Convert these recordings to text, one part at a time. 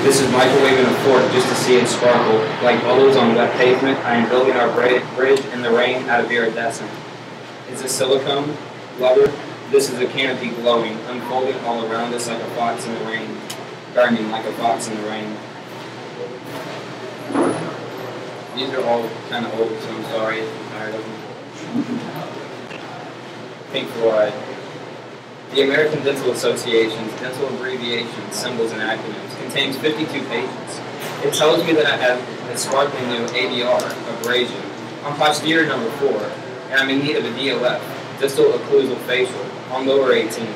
This is microwaving a fork just to see it sparkle. Like bubbles on wet pavement, I am building our bridge in the rain out of iridescent. It's a silicone rubber. This is a canopy glowing, unfolding all around us like a fox in the rain. Burning like a fox in the rain. These are all kind of old, so I'm sorry if I'm tired of them. Pink Floyd. The American Dental Association's dental abbreviations, symbols, and acronyms contains 52 pages. It tells me that I have a sparkling new ABR, abrasion, on posterior number 4, and I'm in need of a DOF, distal occlusal facial, on lower 18.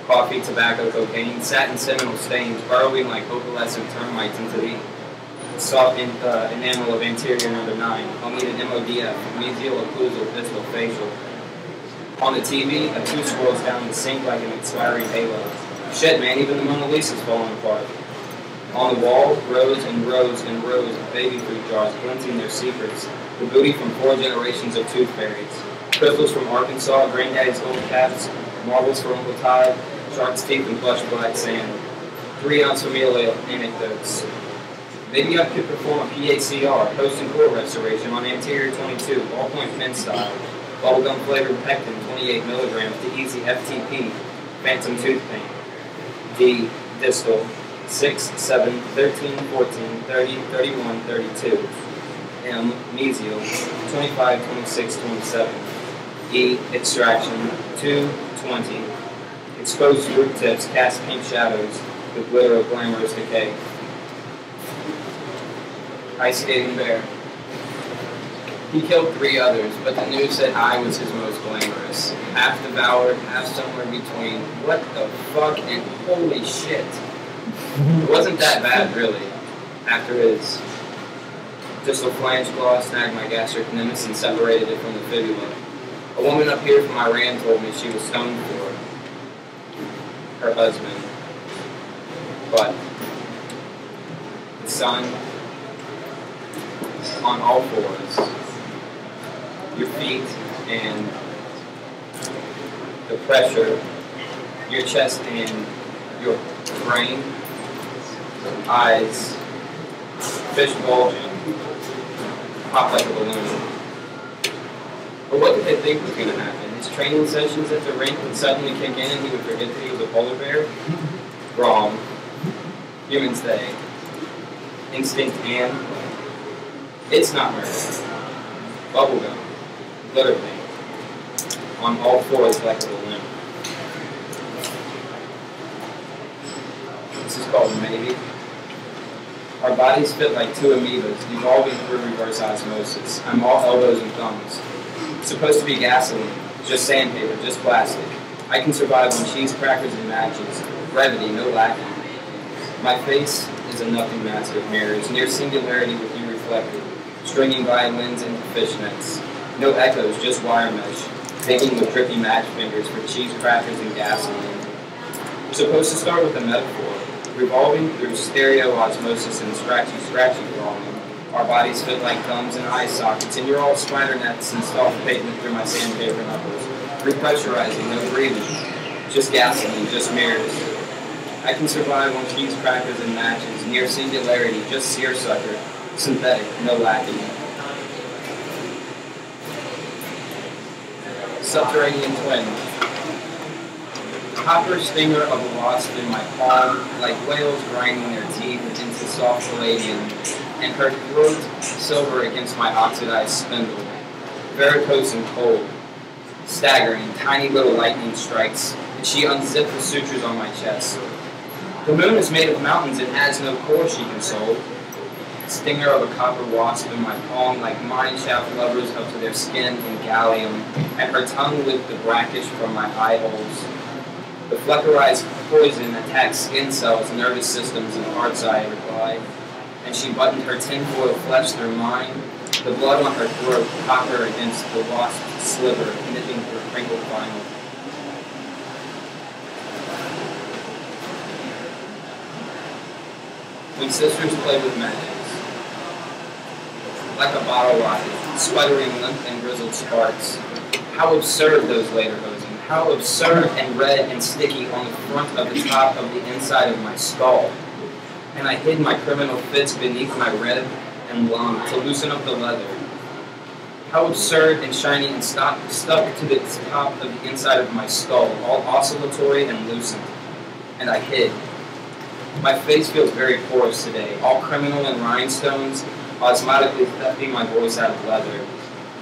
Coffee, tobacco, cocaine, satin, seminal stains, burrowing like opalescent termites into the soft enamel of anterior number 9. I'll need an MODF, mesial occlusal distal facial. On the TV, a 2 swirls down the sink like an expiring halo. Shit, man, even the Mona Lisa's falling apart. On the wall, rows and rows and rows of baby food jars glinting their secrets, the booty from 4 generations of tooth fairies. Crystals from Arkansas, granddaddy's old cats, marbles for Uncle Todd, shark's teeth and plush black sand. 3-ounce familial anecdotes. Maybe I could perform a PACR, post and core restoration on anterior 22, ballpoint pen style. Bubblegum flavored pectin, 28 milligrams to easy FTP, phantom tooth pain. D, distal, 6, 7, 13, 14, 30, 31, 32. M, mesial, 25, 26, 27. E, extraction, 2, 20. Exposed root tips cast pink shadows with glitter of glamorous decay. Ice skating bear. He killed 3 others, but the news said I was his most glamorous. Half devoured, half somewhere between. What the fuck and holy shit. It wasn't that bad, really. After his distal flange claw snagged my gastric nemesis and separated it from the fibula. A woman up here from Iran told me she was stoned for her husband. But the sun on all fours, your feet and the pressure, your chest and your brain, eyes, fish bulging, pop like a balloon. But what did they think was going to happen? His training sessions at the rink would suddenly kick in and he would forget that he was a polar bear? Wrong. Humans they. Instinct and. It's not murder. Bubblegum. Glitter paint. On all fours like a balloon. This is called maybe. Our bodies fit like 2 amoebas, evolving through reverse osmosis. I'm all elbows and thumbs. It's supposed to be gasoline, just sandpaper, just plastic. I can survive on cheese crackers and matches. Brevity, no lacking. My face is a nothing mask of mirrors, near singularity with you reflected. Stringing violins into fishnets. No echoes, just wire mesh. Digging with tricky match fingers for cheese crackers and gasoline. We're supposed to start with a metaphor. Revolving through stereo osmosis and scratchy crawling. Our bodies fit like thumbs and eye sockets, and you're all spider nets and soft pavement through my sandpaper knuckles. Repressurizing, no breathing. Just gasoline, just mirrors. I can survive on cheese crackers and matches, near singularity, just seersucker. Synthetic, no lacking. Subterranean twin. Copper stinger of a wasp in my palm, like whales grinding their teeth into soft palladium, and her throat silver against my oxidized spindle. Varicose and cold. Staggering, tiny little lightning strikes, and she unzipped the sutures on my chest. The moon is made of mountains and has no core, she consoled. Stinger of a copper wasp in my palm, like mine shaft lovers up to their skin in gallium, and her tongue licked the brackish from my eye holes. The fleckerized poison attacks skin cells, nervous systems, and hearts, I replied. And she buttoned her tinfoil flesh through mine, the blood on her throat copper against the wasp's sliver, nipping through crinkled vinyl. When sisters play with matches, like a bottle rocket, sputtering limp and grizzled sparks. How absurd those later hosing. How absurd and red and sticky on the front of the top of the inside of my skull. and I hid my criminal fits beneath my rib and lung to loosen up the leather. How absurd and shiny and stuck to the top of the inside of my skull, all oscillatory and loosened. And I hid. My face feels very porous today, all criminal and rhinestones, osmotically thefting my voice out of leather.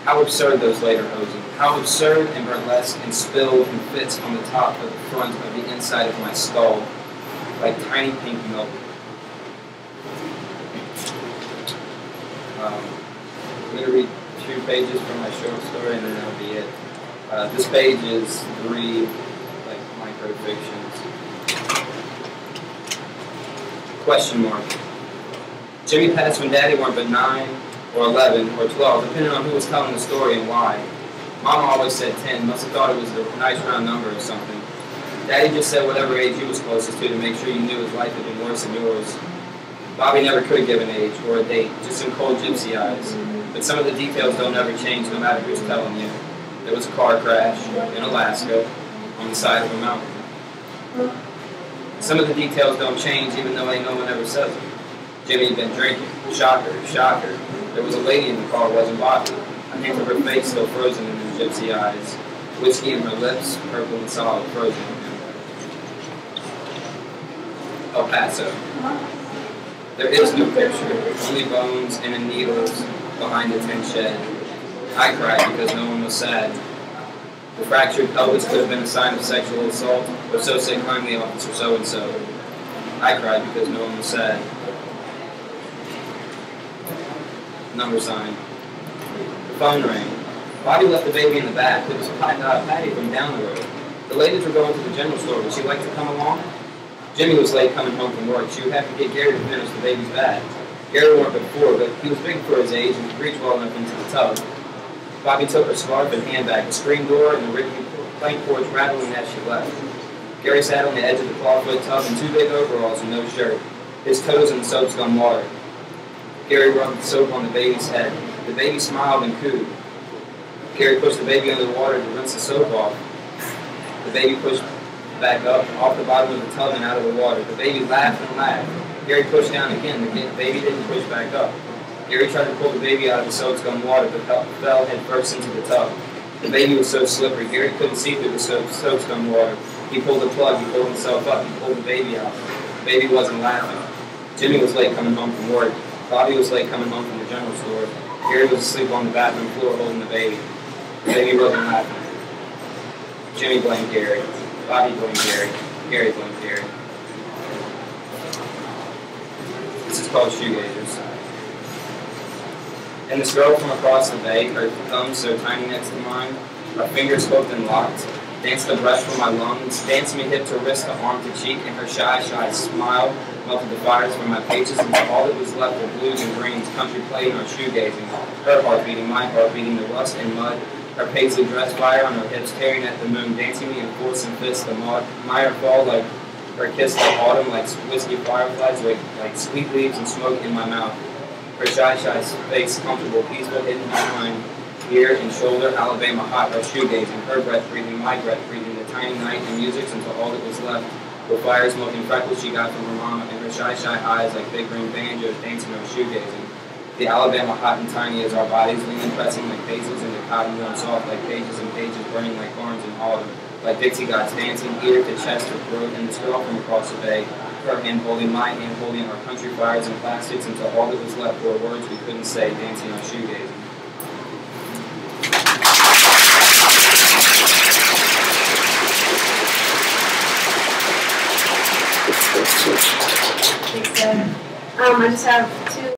How absurd those later hosen. How absurd and burlesque and spilled and fits on the top of the front of the inside of my skull, like tiny pink milk. I'm going to read 2 pages from my short story, and then that'll be it. This page is 3 micro fictions. Question mark. Jimmy passed when Daddy weren't but 9 or 11 or 12, depending on who was telling the story and why. Mama always said 10, must have thought it was a nice round number or something. Daddy just said whatever age he was closest to make sure you knew his life had been worse than yours. Bobby never could give an age or a date, just some cold gypsy eyes. But some of the details don't ever change no matter who's telling you. There was a car crash in Alaska on the side of a mountain. Some of the details don't change even though no one ever says them. Jimmy had been drinking. Shocker, shocker. There was a lady in the car, wasn't Bobby. I think of her face still frozen in her gypsy eyes. Whiskey in her lips, purple and solid, frozen in him. El Paso. There is no picture, only bones and needles behind the tin shed. I cried because no one was sad. The fractured pelvis could have been a sign of sexual assault, or so said kindly Officer so-and-so. I cried because no one was sad. Number sign. The phone rang. Bobby left the baby in the back. It was Patty from down the road. The ladies were going to the general store. Would she like to come along? Jimmy was late coming home from work. She would have to get Gary to finish the baby's bag. Gary weren't but 4, but he was big for his age and could reach well enough into the tub. Bobby took her scarf and handbag, the screen door, and the rickety plank porch rattling as she left. Gary sat on the edge of the clawfoot tub in 2 big overalls and no shirt, his toes in the soap scum water. Gary rubbed the soap on the baby's head. The baby smiled and cooed. Gary pushed the baby under the water to rinse the soap off. The baby pushed back up, off the bottom of the tub and out of the water. The baby laughed and laughed. Gary pushed down again. The baby didn't push back up. Gary tried to pull the baby out of the soap scum water, but fell head first into the tub. The baby was so slippery, Gary couldn't see through the soap scum water. He pulled the plug, he pulled himself up, he pulled the baby out. The baby wasn't laughing. Jimmy was late coming home from work. Bobby was late coming home from the general store. Gary was asleep on the bathroom floor holding the baby. The baby wasn't laughing. Jimmy blamed Gary. Bobby blamed Gary. Gary blamed Gary. This is called shoegazers. And this girl from across the bay, her thumbs so tiny next to mine, our fingers hooked and locked, danced the brush from my lungs, danced me hip to wrist to arm to cheek, and her shy smile melted the fires from my pages until all that was left were blues and greens, country play and our shoegazing, her heart beating, my heart beating, the rust and mud, her paisley dress fire on her hips tearing at the moon, dancing me in force and fist, the mire fall like her kiss like autumn, like whiskey fireflies, like sweet leaves and smoke in my mouth. Her shy face, comfortable, peaceful, hidden behind ear and shoulder, Alabama hot, her shoegazing, her breath breathing, my breath breathing, the tiny night and music until all that was left were fire smoking freckles she got from her mama, and her shy eyes like big green banjos dancing her shoegazing. The Alabama hot and tiny as our bodies leaning, pressing like paisley's into cotton wool, soft like pages and pages burning like thorns in autumn, like Dixie gods dancing, ear to chest or throat, and this girl from across the bay, her hand holding my hand holding our country fires and plastics until all that was left were words we couldn't say, dancing our shoegazing. I just have 2